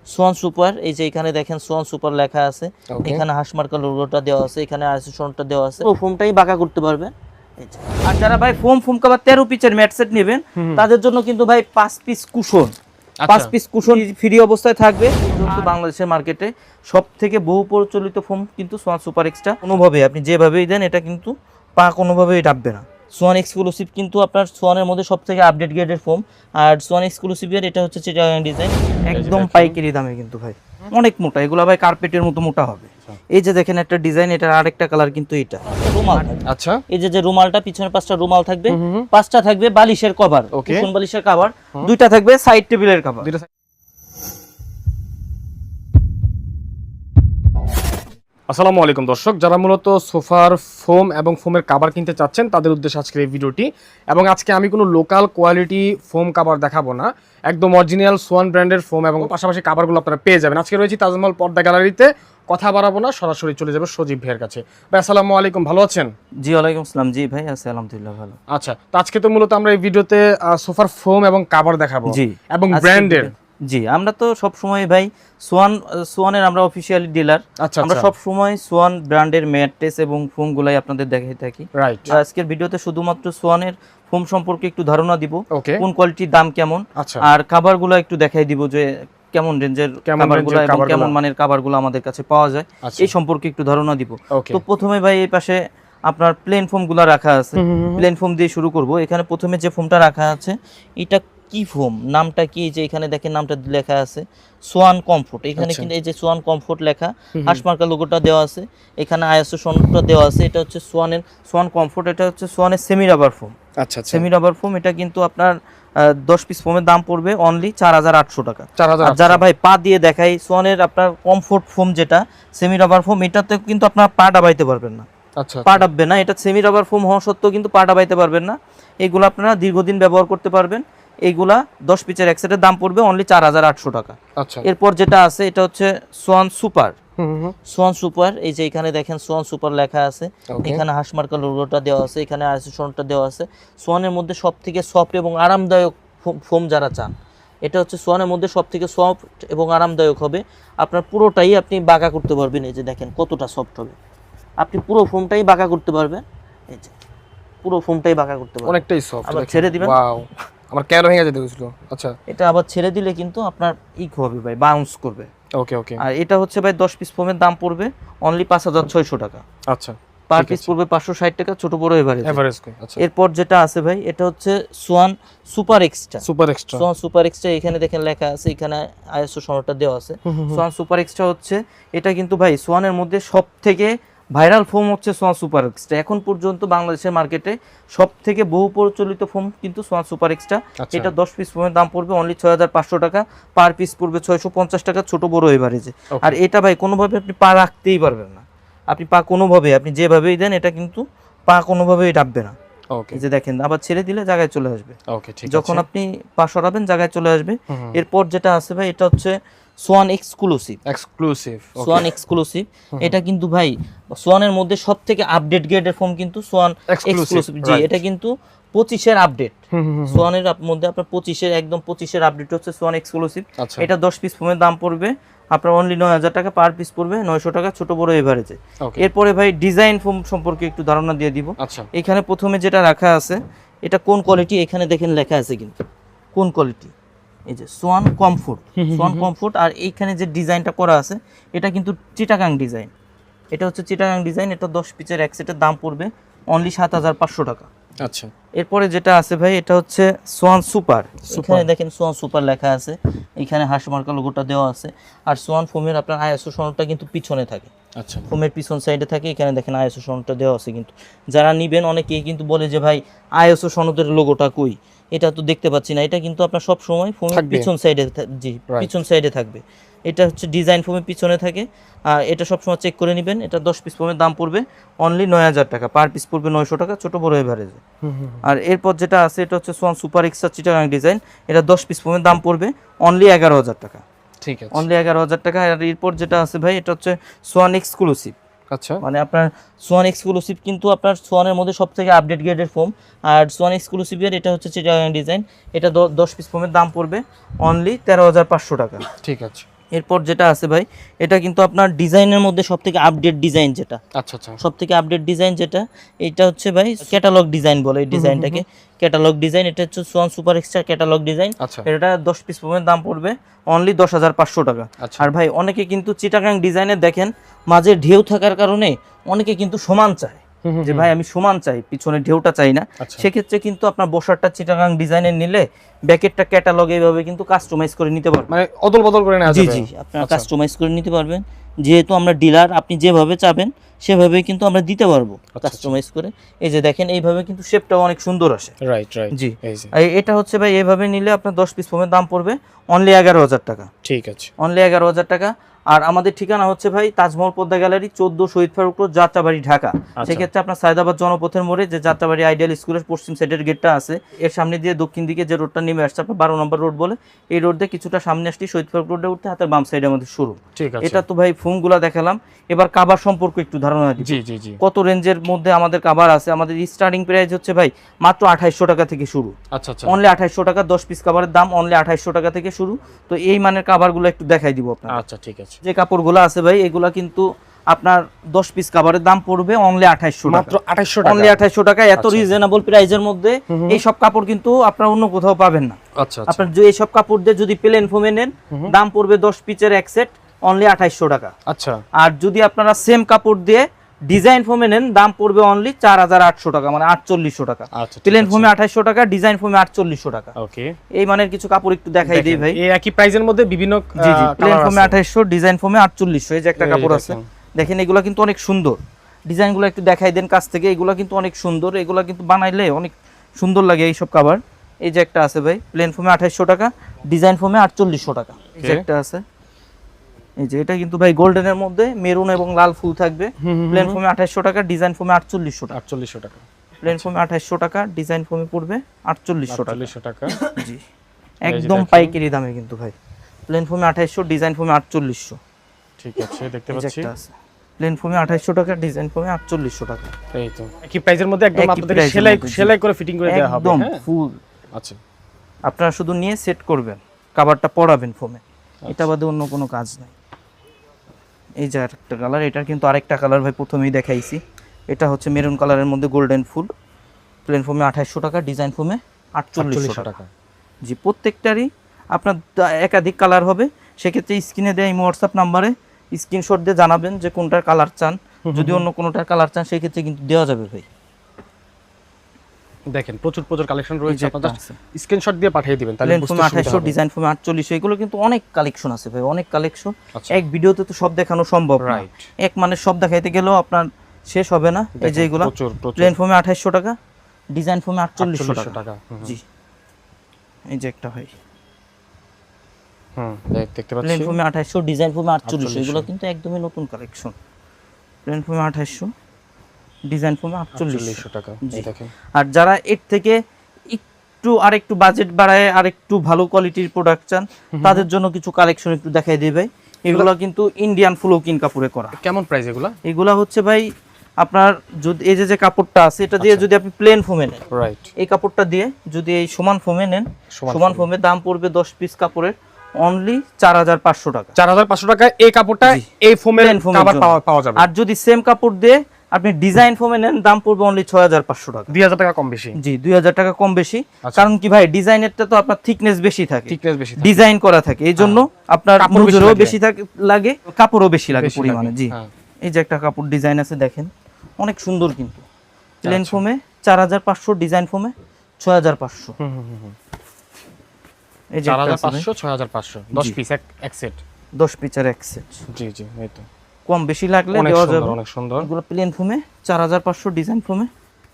Schwann super, এই যে এখানে দেখেন সোয়ান সুপার লেখা আছে, এখানে হাঁস মার্কা লোগোটা দেওয়া আছে, এখানে আইসোসনটা দেওয়া আছে। ও ফোমটাই বাঁকা করতে পারবে। আর যারা ভাই ফোম কভার 13 পিসের ম্যাট সেট নেবেন তাদের জন্য কিন্তু ভাই 5 piece cushion, 5 piece cushion free অবস্থায় থাকবে। কিন্তু বাংলাদেশের মার্কেটে সবথেকে বহু প্রচলিত ফোম কিন্তু সোয়ান সুপার এক্সট্রা। কোনোভাবে আপনি যেভাবেই দেন এটা কিন্তু পা কোনোভাবেই ডাববে না। সোয়ান এক্সক্লুসিভ কিন্তু আপনার সোয়ানের মধ্যে সবথেকে আপডেট গ্রেডের ফোম। আর সোয়ান এক্সক্লুসিভের এটা হচ্ছে চিটাগাং ডিজাইন, একদম পাইকারি দামে কিন্তু ভাই অনেক মোটা, এগুলো ভাই কার্পেটের মতো মোটা হবে। এই যে দেখেন একটা ডিজাইন, এটার আরেকটা কালার কিন্তু এটা রুমাল। আচ্ছা, এই যে রুমালটা পিছনে 5টা রুমাল থাকবে, 5টা থাকবে বালিশের কভার, কুশন বালিশের কভার, 2টা থাকবে সাইড টেবিলের কভার। আসসালামু আলাইকুম দর্শক, যারা মূলত সোফার ফোম এবং ফোমের কাভার কিনতে চাচ্ছেন তাদের উদ্দেশ্যে আজকের এই ভিডিওটি। এবং আজকে আমি কোনো লোকাল কোয়ালিটি ফোম কাভার দেখাবো না, একদম অরিজিনাল সোয়ান ব্র্যান্ডের ফোম এবং পাশাপাশি কাভারগুলো আপনারা পেয়ে যাবেন। আজকে রয়েছি তাজমহল পর্দা গ্যালারিতে, কথা বাড়াবো না, সরাসরি চলে যাবে সজীব ভাইয়ের কাছে। ভাই আসসালামু আলাইকুম, ভালো আছেন? জি ওয়ালাইকুম আসসালাম। জি ভাই আছি আলহামদুলিল্লাহ ভালো। আচ্ছা, তো আজকে তো মূলত আমরা এই ভিডিওতে সোফার ফোম এবং কাভার দেখাবো। জি, এবং ব্র্যান্ডের। জি, আমরা তো সব সময় ভাই সোয়ানের আমরা অফিশিয়ালি ডিলার। আমরা সব সময় সোয়ান ব্র্যান্ডের ম্যাট্রেস এবং ফোমগুলাই আপনাদের দেখাই থাকি। রাইট, আজকের ভিডিওতে শুধুমাত্র সোয়ানের ফোম সম্পর্কে একটু ধারণা দিব, কোন কোয়ালিটির দাম কেমন, আর কভারগুলো একটু দেখাই দিব যে কেমন রেঞ্জের কভারগুলো এবং কেমন মানের কভারগুলো আমাদের কাছে পাওয়া যায়, এই সম্পর্কে একটু ধারণা দিব। তো প্রথমে ভাই এই পাশে আপনার প্লেন ফোমগুলো রাখা আছে, প্লেন ফোম দিয়ে শুরু করব। এখানে প্রথমে যে ফোমটা রাখা আছে এটা কি ফোম, নামটা কি, যে এখানে দেখেন নামটা লেখা আছে সোয়ান কমফোর্ট। এখানে কিন্তু এই যে সোয়ান কমফোর্ট লেখা, হাঁসমার্কা লোগোটা দেওয়া আছে, এখানে আইএসও সনদটা দেওয়া আছে। এটা হচ্ছে সোয়ান কমফোর্ট, এটা হচ্ছে সোয়ানের সেমি রাবার ফোম। আচ্ছা, সেমি রাবার ফোম, এটা কিন্তু আপনার 10 পিস ফোমের দাম পড়বে অনলি 4800 টাকা। আর যারা ভাই পা দিয়ে দেখাই সোয়ানের আপনার কমফোর্ট ফোম যেটা সেমি রাবার ফোম, এটাতে কিন্তু আপনার পা ডাবাইতে পারবেন না। আচ্ছা, পা ডাববে না, এটা সেমি রাবার ফোম হওয়া সত্ত্বেও কিন্তু পা ডাবাইতে পারবেন না। এগুলো আপনারা দীর্ঘদিন ব্যবহার করতে পারবেন। এইগুলা 10 পিসের এক সেটের দাম পড়বে অনলি 4800 টাকা। আচ্ছা, এরপর যেটা আছে এটা হচ্ছে সোয়ান সুপার। সোয়ান সুপার, এই যে এখানে দেখেন সোয়ান সুপার লেখা আছে, এখানে হাঁস মার্কা লোগোটা দেওয়া আছে, এখানে আইসোসনটা দেওয়া আছে। সোয়ানের মধ্যে সবথেকে সফট এবং আরামদায়ক ফোম যারা চান, এটা হচ্ছে সোয়ানের মধ্যে সবথেকে সফট এবং আরামদায়ক হবে। আপনার পুরোটাই আপনি বাঁকা করতে পারবেন। এই যে দেখেন কতটা সফট হবে, আপনি পুরো ফোমটাই বাঁকা করতে পারবেন। এই যে পুরো ফোমটাই বাঁকা করতে পারবেন, অনেকটাই সফট। আবার ছেড়ে দিবেন, ওয়াও, আমার কেন ভেঙে যেতে হয়েছিল। আচ্ছা, এটা আবার ছেড়ে দিলে কিন্তু আপনার হবে ভাই, বাউন্স করবে। ওকে ওকে। আর এটা হচ্ছে ভাই 10 পিস ফোমের দাম পড়বে অনলি 5600 টাকা। আচ্ছা, পার পিস পড়বে 560 টাকা, ছোট বড় এভারেজ। আচ্ছা, এরপর যেটা আছে ভাই এটা হচ্ছে Schwann super extra. Schwann super extra, এখানে দেখেন লেখা আছে, এখানে আইএসও সনদটা দেওয়া আছে। সোয়ান সুপার এক্সট্রা হচ্ছে এটা কিন্তু ভাই সোয়ানের মধ্যে সবথেকে ভাইরাল ফোম হচ্ছে সোয়ান সুপার এক্সট্রা। এখন পর্যন্ত বাংলাদেশের মার্কেটে সবথেকে বহু প্রচলিত ফোম কিন্তু সোয়ান সুপার এক্সট্রা। এটা 10 পিস ফোমের দাম পড়বে অনলি 6500 টাকা, পার পিস পড়বে 650 টাকা, ছোট বড় এভারেজে। আর এটা ভাই কোনোভাবে আপনি পা রাখতেই পারবেন না, আপনি পা কোনোভাবে আপনি যেভাবেই দেন এটা কিন্তু পা কোনোভাবেই ডাববে না। এই যে দেখেন আবার ছেড়ে দিলে জায়গায় চলে আসবে। যখন আপনি পা সরাবেন জায়গায় চলে আসবে। এরপর যেটা আছে ভাই এটা হচ্ছে সোয়ান এক্সক্লুসিভ। সোয়ান এক্সক্লুসিভ, এটা কিন্তু ভাই সোয়ানের মধ্যে সবথেকে আপডেট গ্রেডের ফোম কিন্তু সোয়ান এক্সক্লুসিভ। জি, এটা কিন্তু 25 এর আপডেট। সোয়ানের মধ্যে আপনার 25 একদম 25 এর আপডেট হচ্ছে সোয়ান এক্সক্লুসিভ। এটা 10 পিস ফোমের দাম পড়বে আপনার অনলি 9000 টাকা, পার পিস পড়বে 900 টাকা, ছোট বড় এভারেজে। এরপরে ভাই ডিজাইন ফোম সম্পর্কে একটু ধারণা দিয়ে দিব। এখানে প্রথমে যেটা রাখা আছে এটা কোন কোয়ালিটি, এখানে দেখেন লেখা আছে কিন্তু কোন কোয়ালিটি, এই যে সোয়ান কমফোর্ট। সোয়ান কমফোর্ট, আর এইখানে যে ডিজাইনটা করা আছে এটা কিন্তু চিটাগাং ডিজাইন। এটা হচ্ছে চিটাগাং ডিজাইন, এটা 10 পিসের এক সেটের দাম পড়বে অনলি 7500 টাকা। আচ্ছা, এরপরে যেটা আছে ভাই এটা হচ্ছে সোয়ান সুপার। এখানে দেখেন সোয়ান সুপার লেখা আছে, এখানে হাঁস মার্কা লোগোটা দেওয়া আছে। আর সোয়ান ফোমের আপনার আইএসও সনদটা কিন্তু পিছনে থাকে। আচ্ছা, ফোমের পিছন সাইডে থাকে, এখানে দেখেন আইএসও সনদটা দেওয়া আছে। কিন্তু যারা নিবেন অনেকেই কিন্তু বলে যে ভাই আইএসও সনদের লোগোটা কই, এটা তো দেখতে পাচ্ছি না। এটা কিন্তু আপনার সব সময় ফোমের পিছন সাইডে, জি পিছন সাইডে থাকবে। এটা হচ্ছে ডিজাইন ফোমের পিছনে থাকে, আর এটা সবসময় চেক করে নেবেন। এটা 10 পিস ফোমের দাম পড়বে অনলি 9000 টাকা, পার পিস পড়বে 900 টাকা, ছোট বড় এভারেজে। আর এরপর যেটা আছে এটা হচ্ছে Schwann super extra Chittagong design, এটা 10 পিস ফোমের দাম পড়বে অনলি 11000 টাকা। ঠিক আছে, অনলি 11000 টাকা। আর এরপর যেটা আছে ভাই এটা হচ্ছে সোয়ান এক্সক্লুসিভ। আচ্ছা, মানে আপনার সোয়ান এক্সক্লুসিভ কিন্তু আপনার সোয়ানের মধ্যে সবথেকে আপডেট গ্রেডের ফোম। আর সোয়ান এক্সক্লুসিভের এটা হচ্ছে চিটাগাং ডিজাইন, এটা 10 পিস ফোমের দাম পড়বে অনলি 13500 টাকা। ঠিক আছে, এরপর যেটা আছে ভাই, এটা কিন্তু আপনার ডিজাইনের মধ্যে সবথেকে আপডেট ডিজাইন যেটা, আচ্ছা আচ্ছা, সবথেকে আপডেট ডিজাইন যেটা, এটা হচ্ছে ভাই ক্যাটালগ ডিজাইন বলে এই ডিজাইনটাকে, ক্যাটালগ ডিজাইন। এটা হচ্ছে Schwann super extra catalogue design. এটা 10 পিস ফোমের দাম পড়বে অনলি 10,500 টাকা। আর ভাই অনেকে কিন্তু চিটাগাং ডিজাইনের দেখেন মাঝে ঢেউ থাকার কারণে অনেকে কিন্তু সমান চায়, যে ভাই আমি সমান চাই, পিছনে ঢেউটা চাই না। সেক্ষেত্রে কিন্তু আপনার বসারটা চিটাগাং ডিজাইনের নিলে ব্যাকেটটা ক্যাটালগ এইভাবে কিন্তু কাস্টমাইজ করে নিতে পারবেন, মানে অদল বদল করে নেওয়া যাবে। জি জি, আপনারা কাস্টমাইজ করে নিতে পারবেন। যেহেতু আমরা ডিলার, আপনি যেভাবে চাবেন সেভাবে কিন্তু আমরা দিতে পারবো কাস্টমাইজ করে। এই যে দেখেন এইভাবে কিন্তু শেপটাও অনেক সুন্দর আসে। রাইট রাইট, জি। এটা হচ্ছে ভাই এইভাবে নিলে আপনার 10 পিস ফোমের দাম পড়বে অনলি 11,000 টাকা। ঠিক আছে, অনলি 11,000 টাকা। আর আমাদের ঠিকানা হচ্ছে ভাই তাজমহল পদ্মা গ্যালারি 14 শহীদ ফারুক রোড, যাত্রাবাড়ি, ঢাকা। সেক্ষেত্রে আপনার সায়দাবাদ জনপথের মোড়ে যে যাত্রাবাড়ি আইডিয়াল স্কুলের পশ্চিম সাইডের গেটটা আছে, এর সামনে দিয়ে দক্ষিণ দিকে যে রোডটা নেমে আসছে আপনার 12 নম্বর রোড বলে, এই রোড দিয়ে কিছুটা সামনে আসলে শহীদ ফারুক রোডে উঠতে হাতের বাম সাইডে আমাদের শুরু। এটা তো ভাই ফোমগুলা দেখালাম, এবার কাভার সম্পর্কে একটু ধারণা দিই। জি জি জি, কত রেঞ্জের মধ্যে আমাদের কাভার আছে। আমাদের স্টার্টিং প্রাইস হচ্ছে ভাই মাত্র 2800 টাকা থেকে শুরু। আচ্ছা আচ্ছা, অনলি 2800 টাকা, 10 পিস কাভারের দাম অনলি 2800 টাকা থেকে শুরু। তো এই মানের কাভারগুলো একটু দেখাই দিব আপনাকে। আচ্ছা ঠিক আছে। যে কাপড়গুলো আছে ভাই এগুলা কিন্তু আপনার 10 পিস কাভারের দাম পড়বে অনলি 2800 টাকা, মাত্র 2800 টাকা, অনলি 2800 টাকা। এত রিজনেবল প্রাইসের মধ্যে এই সব কাপড় কিন্তু আপনারা অন্য কোথাও পাবেন না। আচ্ছা, আপনার যে এই সব কাপড় দিয়ে যদি প্লেন ফোমে নেন দাম পড়বে 10 পিসের এক সেট অনলি 2800 টাকা। আচ্ছা, আর যদি আপনারা সেম কাপড় দিয়ে ডিজাইন ফোমে নেন দাম পড়বে অনলি 4800 টাকা, মানে 4800 টাকা। প্লেন ফোমে 2800 টাকা, ডিজাইন ফোমে 4800 টাকা। ওকে, এই মানের কিছু কাপড় একটু দেখাই দেই ভাই। এই একই প্রাইজের মধ্যে বিভিন্ন, জি জি, প্লেন ফোমে 2800, ডিজাইন ফোমে 4800। এই যে একটা কাপড় আছে দেখেন, এগুলো কিন্তু অনেক সুন্দর। ডিজাইনগুলো একটু দেখাই দেন কাছ থেকে। এগুলো কিন্তু অনেক সুন্দর, এগুলো কিন্তু বানাইলে অনেক সুন্দর লাগে এই সব কাভার। এই যে একটা আছে ভাই প্লেন ফোমে 2800 টাকা, ডিজাইন ফোমে 4800 টাকা। এই যে একটা আছে, এই যে এটা কিন্তু ভাই গোল্ডেনের মধ্যে মেরুন এবং লাল ফুল থাকবে। প্লেন ফোমে 2800 টাকা, ডিজাইন ফোমে 4800 টাকা। 4800 টাকা, প্লেন ফোমে 2800 টাকা, ডিজাইন ফোমে পড়বে 4800 টাকা। জি, একদম পাইকারি দামে কিন্তু ভাই। প্লেন ফোমে 2800, ডিজাইন ফোমে 4800। ঠিক আছে, দেখতে পাচ্ছি প্লেন ফোমে 2800 টাকা, ডিজাইন ফোমে 4800 টাকা। এই তো একই প্রাইজের মধ্যে একদম আপনাদের সেলাই করে ফিটিং করে দেওয়া হবে। একদম ফুল। আচ্ছা, আপনারা শুধু নিয়ে সেট করবেন, কভারটা পরাবেন ফোমে, এটা বাদে অন্য কোনো কাজ নাই। এই যে আরেকটা কালার, এটা কিন্তু আরেকটা কালার ভাই প্রথমেই দেখাইছি। এটা হচ্ছে মেরুন কালারের মধ্যে গোল্ডেন ফুল। প্লেন ফোমে 2800 টাকা, ডিজাইন ফোমে 4800 টাকা। জি, প্রত্যেকটারই আপনার একাধিক কালার হবে। সেক্ষেত্রে স্ক্রিনে দেওয়া হোয়াটসঅ্যাপ নাম্বারে স্ক্রিনশট দিয়ে জানাবেন যে কোনটার কালার চান। যদি অন্য কোনোটার কালার চান সেক্ষেত্রে কিন্তু দেওয়া যাবে ভাই। দেখেন প্রচুর প্রচুর কালেকশন রয়েছে, আপনারা স্ক্রিনশট দিয়ে পাঠিয়ে দিবেন তাহলে বুঝতে সুবিধা হবে। 2800, ডিজাইন ফোমে 4800, এগুলো কিন্তু অনেক কালেকশন আছে ভাই, অনেক কালেকশন। এক ভিডিওতে তো সব দেখানো সম্ভব না, এক মানে সব দেখাইতে গেলেও আপনার শেষ হবে না। এই যে এগুলো প্লেন ফোমে 2800 টাকা, ডিজাইন ফোমে 4800 টাকা। জি, এই যে একটা ভাই দেখতে পাচ্ছি প্লেন ফোমে 2800, ডিজাইন ফোমে 4800, এগুলো কিন্তু একদমই নতুন কালেকশন। প্লেন ফোমে 2800, ডিজাইন ফোমে 4800 টাকা। আর যারা এর থেকে একটু আরেকটু বাজেট বাড়ায় আরেকটু ভালো কোয়ালিটির প্রোডাক্ট চান তাদের জন্য কিছু কালেকশন একটু দেখাই দেবে। এগুলো কিন্তু ইন্ডিয়ান ফ্লোকিন কাপড়ে করা। কেমন প্রাইস এগুলো? এগুলা হচ্ছে ভাই আপনার যদি এই যে কাপড়টা আছে এটা দিয়ে যদি আপনি প্লেন ফোমে নেন, রাইট, এই কাপড়টা দিয়ে যদি এই সমান ফোমে নেন, সমান ফোমে দাম পড়বে 10 পিস কাপড়ের অনলি 4500 টাকা। 4500 টাকা এই কাপড়টা এই ফোমের কভার পাওয়া যাবে। আর যদি সেম কাপড় দিয়ে আপনি ডিজাইন ফোমে নেন দাম পড়বে অনলি 6500 টাকা। 2000 টাকা কম বেশি। জি, 2000 টাকা কম বেশি। কারণ কি ভাই ডিজাইনেরটা তো আপনার থিকনেস বেশি থাকে, ডিজাইন করা থাকে, এইজন্য আপনার মজুরিও বেশি লাগে, কাপড়ও বেশি লাগে পরিমাণে। জি, এই যে একটা কাপড় ডিজাইন আছে দেখেন, অনেক সুন্দর কিন্তু। প্লেন ফোমে 4500, ডিজাইন ফোমে 6500। এই যে 4500 6500, 10 পিস এক সেট, 10 পিসের এক সেট। জি জি, এই তো কম বেশি লাগলে দেওয়া যাবে। অনেক সুন্দর। এগুলো প্লেন ফোমে 4500, ডিজাইন ফোমে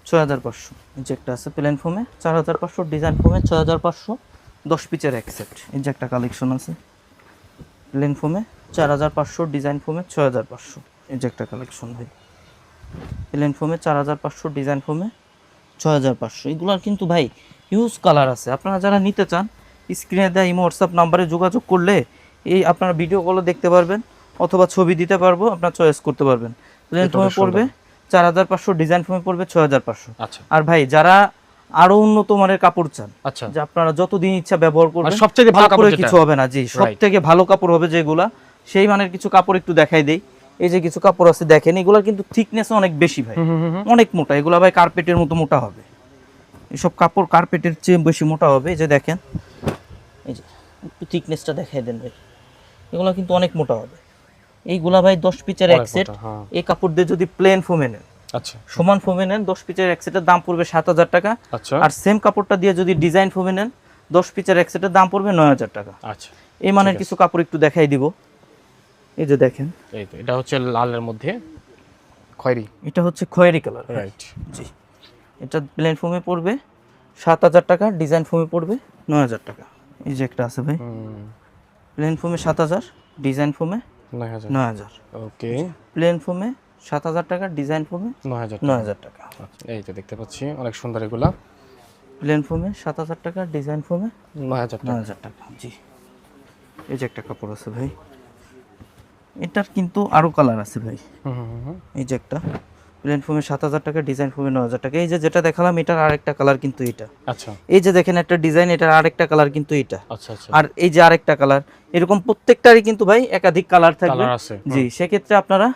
6500। এই যে একটা আছে প্লেন ফোমে 4500, ডিজাইন ফোমে 6500, 10 পিসের এক সেট। এই যে একটা কালেকশন আছে প্লেন ফোমে 4500, ডিজাইন ফোমে 6500। এই যে একটা কালেকশন ভাই প্লেন ফোমে 4500, ডিজাইন ফোমে 6500। এগুলোর কিন্তু ভাই হিউজ কালার আছে। আপনারা যারা নিতে চান স্ক্রিনে দেওয়া হোয়াটসঅ্যাপ নাম্বারে যোগাযোগ করলে এই আপনারা ভিডিও কলে দেখতে পারবেন অথবা ছবি দিতে পারবো, আপনারা চয়েস করতে পারবেন। প্লেন ফোমে পড়বে 4500, ডিজাইন ফোমে পড়বে 6500। আচ্ছা। আর ভাই যারা আরো উন্নত মানের কাপড় চান, আচ্ছা, যে আপনারা যতদিন ইচ্ছা ব্যবহার করবেন, সবথেকে ভালো কাপড় কিছু হবে না, জি সবথেকে ভালো কাপড় হবে যেগুলা, সেই মানের কিছু কাপড় একটু দেখাই দেই। এই যে কিছু কাপড় আছে দেখেন, এগুলা কিন্তু থিকনেস অনেক বেশি ভাই, অনেক মোটা, এগুলা ভাই কার্পেটের মতো মোটা হবে, এসব কাপড় কার্পেটের চেয়ে বেশি মোটা হবে। এই যে দেখেন, এই যে একটু থিকনেসটা দেখাই দেন ভাই, এগুলা কিন্তু অনেক মোটা হবে। এইগুলা ভাই 10 পিচের এক সেট, এই কাপড় দিয়ে যদি প্লেন ফোমে নেন, আচ্ছা সমান ফোমে নেন, 10 পিচের এক সেটের দাম পড়বে 7000 টাকা। আচ্ছা, আর সেম কাপড়টা দিয়ে যদি ডিজাইন ফোমে নেন, 10 পিচের এক সেটের দাম পড়বে 9000 টাকা। আচ্ছা, এই মানের কিছু কাপড় একটু দেখাই দিব। এই যে দেখেন, এই তো এটা হচ্ছে লালের মধ্যে খয়েরি, এটা হচ্ছে খয়েরি কালার, রাইট, জি। এটা প্লেন ফোমে পড়বে 7000 টাকা, ডিজাইন ফোমে পড়বে 9000 টাকা। এই যে একটা আছে ভাই, প্লেন ফোমে 7000, ডিজাইন ফোমে 9000। ওকে, প্লেন ফোমে 7000 টাকা, ডিজাইন ফোমে 9000 টাকা। এই তো দেখতে পাচ্ছি অনেক সুন্দর এগুলা, প্লেন ফোমে 7000 টাকা, ডিজাইন ফোমে 9000 টাকা, জি। এই যে একটা কাপড় আছে ভাই, এটার কিন্তু আরো কালার আছে ভাই। এই যে একটা প্লেন ফোমে 7000 টাকা, ডিজাইন ফোমে 9000 টাকা। এই যে যেটা দেখালাম, এটার আরেকটা কালার কিন্তু এটা। আচ্ছা, এই যে দেখেন একটা ডিজাইন, এটার আরেকটা কালার কিন্তু এটা। আচ্ছা আচ্ছা, আর এই যে আরেকটা কালার, এরকম প্রত্যেকটারই কিন্তু ভাই একাধিক কালার থাকবে, জি। সেক্ষেত্রে আপনারা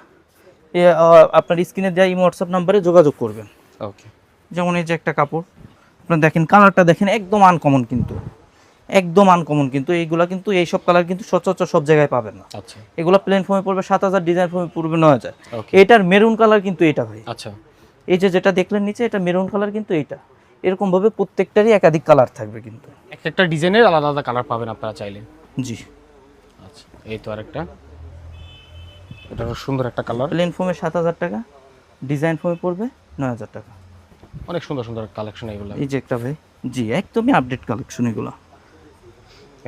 আপনার স্ক্রিনে দেওয়া ইমো হোয়াটসঅ্যাপ নাম্বারে যোগাযোগ করবেন। ওকে, যেমন এই যে একটা কাপড়, আপনারা দেখেন কালারটা দেখেন, একদম আনকমন, কিন্তু একদম আনকমন, কিন্তু এইগুলা কিন্তু এইসব কালার কিন্তু সচরাচর সব জায়গায় পাবেন না। আচ্ছা, এগুলো প্লেন ফোমে পড়বে 7000, ডিজাইন ফোমে পড়বে 9000। ওকে, এটার মেরুন কালার কিন্তু এটা ভাই, আচ্ছা, এই যে যেটা দেখলেন নিচে, এটা মেরুন কালার কিন্তু এটা। এরকম ভাবে প্রত্যেকটারই একাধিক কালার থাকবে, কিন্তু একটা ডিজাইনের আলাদা আলাদা কালার পাবেন আপনারা চাইলে, জি। আচ্ছা, এই তো আরেকটা, এটা সুন্দর একটা কালার, প্লেন ফোমে 7000 টাকা, ডিজাইন ফোমে পড়বে 9000 টাকা। অনেক সুন্দর সুন্দর কালেকশন এগুলো। এই যে একটা ভাই, জি একদমই আপডেট কালেকশন এগুলো।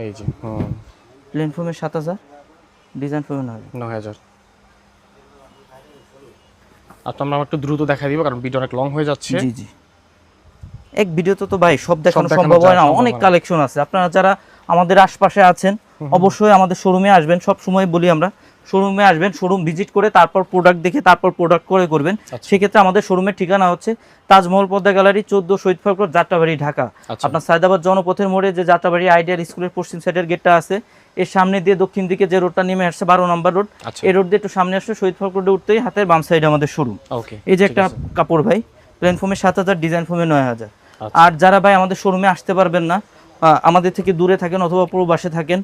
এই যে প্লেন ফোমে 7000, ডিজাইন ফোমে 9000। আর তো আমরা একটু দ্রুত দেখা দিব, কারণ ভিডিও অনেক লং হয়ে যাচ্ছে। জি জি, এক ভিডিওতে তো ভাই সব দেখানো সম্ভব হয় না, অনেক কালেকশন আছে। আপনারা যারা আমাদের আশপাশে আছেন, অবশ্যই আমাদের শোরুমে আসবেন। সব সময় বলি আমরা, শোরুমে আসবেন, শোরুম ভিজিট করে তারপর প্রোডাক্ট দেখে তারপর প্রোডাক্ট করে করবেন। সেক্ষেত্রে আমাদের শোরুমের ঠিকানা হচ্ছে তাজমহল পদ্মা গ্যালারি, 14 শহীদ ফারুক রোড, যাত্রাবাড়ি, ঢাকা। আপনার সায়দাবাদ জনপথের মোড়ে যে যাত্রাবাড়ি আইডিয়াল স্কুলের পশ্চিম সাইডের গেটটা আছে, এর সামনে দিয়ে দক্ষিণ দিকে যে রোডটা নেমে আসছে 12 নম্বর রোড, এই রোড দিয়ে একটু সামনে আসলে শহীদ ফারুক রোডে উঠতেই হাতের বাম সাইডে আমাদের শোরুম। এই যে একটা কাপড় ভাই, প্লেন ফোমে 7000, ডিজাইন ফোমে 9000। আর যারা ভাই আমাদের শোরুমে আসতে পারবেন না, আমাদের থেকে দূরে থাকেন অথবা প্রবাসে থাকেন,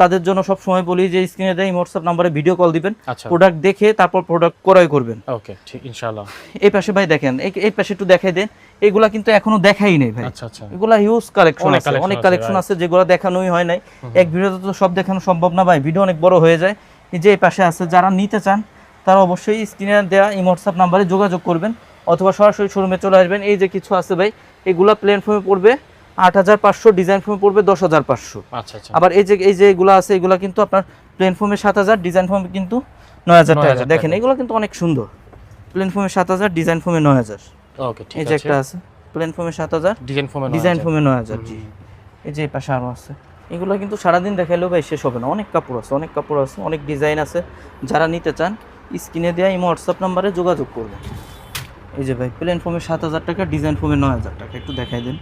তাদের জন্য সব সময় বলি যে স্ক্রিনে দেয় হোয়াটসঅ্যাপ নম্বরে ভিডিও কল দিবেন, প্রোডাক্ট দেখে তারপর প্রোডাক্ট ক্রয় করবেন। ওকে, ঠিক, ইনশাআল্লাহ। এই পাশে ভাই দেখেন, এই পাশে একটু দেখাই দেন, এগুলা কিন্তু এখনো দেখাই নেই ভাই। আচ্ছা আচ্ছা, এগুলা হিউজ কালেকশন আছে, অনেক কালেকশন আছে যেগুলো দেখানোই হয় নাই। এক ভিডিওতে তো সব দেখানো সম্ভব না ভাই, ভিডিও অনেক বড় হয়ে যায়। এই যে এই পাশে আছে, যারা নিতে চান তারা অবশ্যই স্ক্রিনে দেওয়া এই হোয়াটসঅ্যাপ নাম্বারে যোগাযোগ করবেন অথবা সরাসরি শোরুমে চলে আসবেন। এই যে কিছু আছে ভাই, এগুলা প্লেন ফোমে পড়বে 8500, ডিজাইন ফোমে পড়বে 10500। আচ্ছা আচ্ছা, আবার এই যে এগুলা আছে, এগুলা কিন্তু আপনার প্লেন ফোমে 7000, ডিজাইন ফোমে কিন্তু 9000 টাকা। দেখেন এগুলো কিন্তু অনেক সুন্দর, প্লেন ফোমে 7000, ডিজাইন ফোমে 9000। ওকে, ঠিক আছে। এই যে একটা আছে প্লেন ফোমে 7000, ডিজাইন ফোমে 9000, জি। এই যে এই পাশে আরো আছে, এগুলো কিন্তু সারাদিন দেখাইলেও ভাই শেষ হবে না, অনেক কাপড় আছে, অনেক কাপড় আছে, অনেক ডিজাইন আছে। যারা নিতে চান স্ক্রিনে দেওয়া এই হোয়াটসঅ্যাপ নাম্বারে যোগাযোগ করবেন। এই যে ভাই প্লেন ফোমে 7000 টাকা, ডিজাইন ফোমে 9000 টাকা, একটু দেখাই দেন।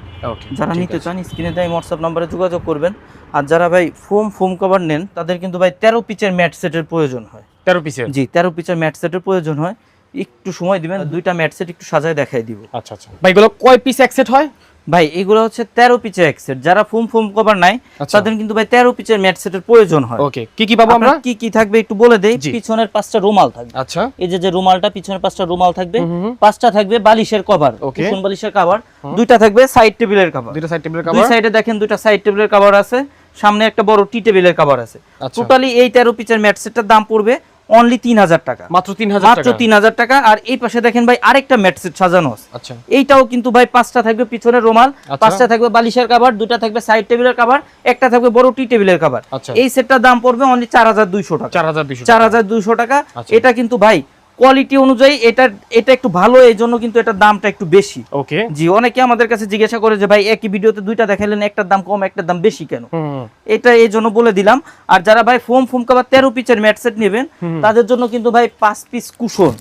যারা নিতে চান স্ক্রিনে দেওয়া এই হোয়াটসঅ্যাপ নাম্বারে যোগাযোগ করবেন। আর যারা ভাই ফোম কভার নেন, তাদের কিন্তু ভাই 13 পিচের ম্যাট সেটের প্রয়োজন হয়। 13 পিসের? জি, 13 পিচের ম্যাট সেটের প্রয়োজন হয়। একটু সময় দিবেন, দুইটা ম্যাট সেট একটু সাজায় দেখাই দিব। আচ্ছা আচ্ছা ভাই, এগুলো কয় পিস এক সেট হয়? ভাই এগুলো হচ্ছে 13 পিচের এক সেট। যারা ফোম কভার নাই তাদের কিন্তু ভাই 13 পিচের ম্যাট সেটের প্রয়োজন হয়। ওকে, কি কি পাবো আমরা? কি কি থাকবে একটু বলে দেই। পিছনের 5টা রুমাল থাকবে। আচ্ছা, এই যে রুমালটা, পিছনের 5টা রুমাল থাকবে। 5টা থাকবে বালিশের কভার, কুশন বালিশের কভার। 2টা থাকবে সাইড টেবিলের কভার। 2টা সাইড টেবিলের কভার। দুই সাইডে দেখেন 2টা সাইড টেবিলের কভার আছে, সামনে একটা বড় টি টেবিলের কভার আছে। টোটালি এই 13 পিচের ম্যাট সেটটার দাম পড়বে অনলি 3000 টাকা, মাত্র 3000 টাকা, মাত্র 3000 টাকা। আর এই পাশে দেখেন ভাই আরেকটা ম্যাট সেট সাজানো আছে। আচ্ছা, এইটাও কিন্তু ভাই 5টা থাকবে পিছনের রুমাল, 5টা থাকবে বালিশের কভার, 2টা থাকবে সাইড টেবিলের কভার, একটা থাকবে বড় টি টেবিলের কভার। এই সেটটার দাম পড়বে অনলি 4200 টাকা, 4200 টাকা। এটা কিন্তু ভাই কোয়ালিটি অনুযায়ী এটা একটু ভালো, এই জন্য কিন্তু এটার দামটা একটু বেশি। ওকে, জি, অনেকে আমাদের কাছে জিজ্ঞাসা করে যে ভাই একই ভিডিওতে দুইটা দেখাইলেন, একটার দাম কম একটার দাম বেশি কেন? এটা এই জন্য বলে দিলাম। আর যারা ভাই ফোম কভার 13 পিচের ম্যাট সেট নেবেন, তাদের জন্য কিন্তু ভাই 5 piece cushion,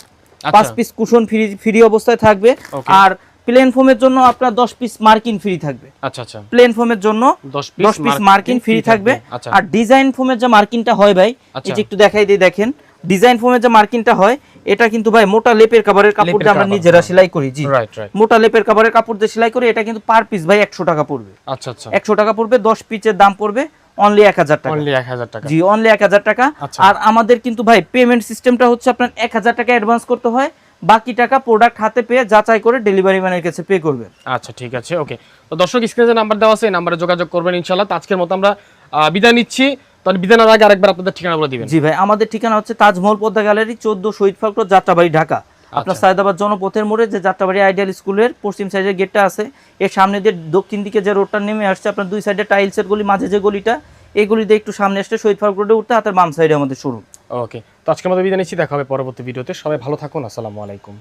5 piece cushion free অবস্থায় থাকবে। আর প্লেন ফোমের জন্য আপনার 10 পিস মার্কিন ফ্রি থাকবে। আচ্ছা আচ্ছা, প্লেন ফোমের জন্য 10 পিস মার্কিন ফ্রি থাকবে। আচ্ছা, আর ডিজাইন ফোমের যে মার্কিনটা হয় ভাই, এই যে একটু দেখাই দিই, দেখেন ডিজাইন ফোমের যে মার্কিনটা হয় এটা কিন্তু ভাই মোটা লেপের কাভারের কাপড় দিয়ে আমরা নিজেরা সেলাই করি। জি রাইট রাইট, মোটা লেপের কাভারের কাপড় দিয়ে সেলাই করি। এটা কিন্তু পার পিস ভাই 100 টাকা পড়বে। আচ্ছা আচ্ছা, 100 টাকা পড়বে। 10 পিসের দাম পড়বে অনলি 1000 টাকা। অনলি 1000 টাকা। জি অনলি 1000 টাকা। আর আমাদের কিন্তু ভাই পেমেন্ট সিস্টেমটা হচ্ছে আপনার 1000 টাকা অ্যাডভান্স করতে হয়, বাকি টাকা প্রোডাক্ট হাতে পেয়ে যাচাই করে ডেলিভারি ম্যানের কাছে পে করবেন। আচ্ছা ঠিক আছে, ওকে। তো দর্শক স্ক্রিনে যে নাম্বার দেওয়া আছে এই নম্বরে যোগাযোগ করবেন ইনশাআল্লাহ। তো আজকের মতো আমরা বিদায় নিচ্ছি। তাহলে বিদায়ের আগে আরেকবার আপনাদের ঠিকানা বলে দিবেন। জি ভাই, আমাদের ঠিকানা হচ্ছে তাজমহল পদ্মা গ্যালারি 14 শহীদ ফারুক রোড, যাত্রাবাড়ি, ঢাকা। আপনার সায়দাবাদ জনপথের মোড়ে যে যাত্রাবাড়ি আইডিয়াল স্কুলের পশ্চিম সাইডের গেটটা আছে, এর সামনে দিয়ে দক্ষিণ দিকে যে রোডটা নেমে আসছে, আপনার দুই সাইডে টাইলসের গলি, মাঝে যে গলিটা, এই গলিতে একটু সামনে আসলে শহীদ ফারুক রোডে উঠতে হাতের বাম সাইডে আমাদের শোরুম। ওকে, তো আজকের মতো বিদায় নিচ্ছি, দেখা হবে পরবর্তী ভিডিওতে। সবাই ভালো থাকুন, আসসালামু আলাইকুম।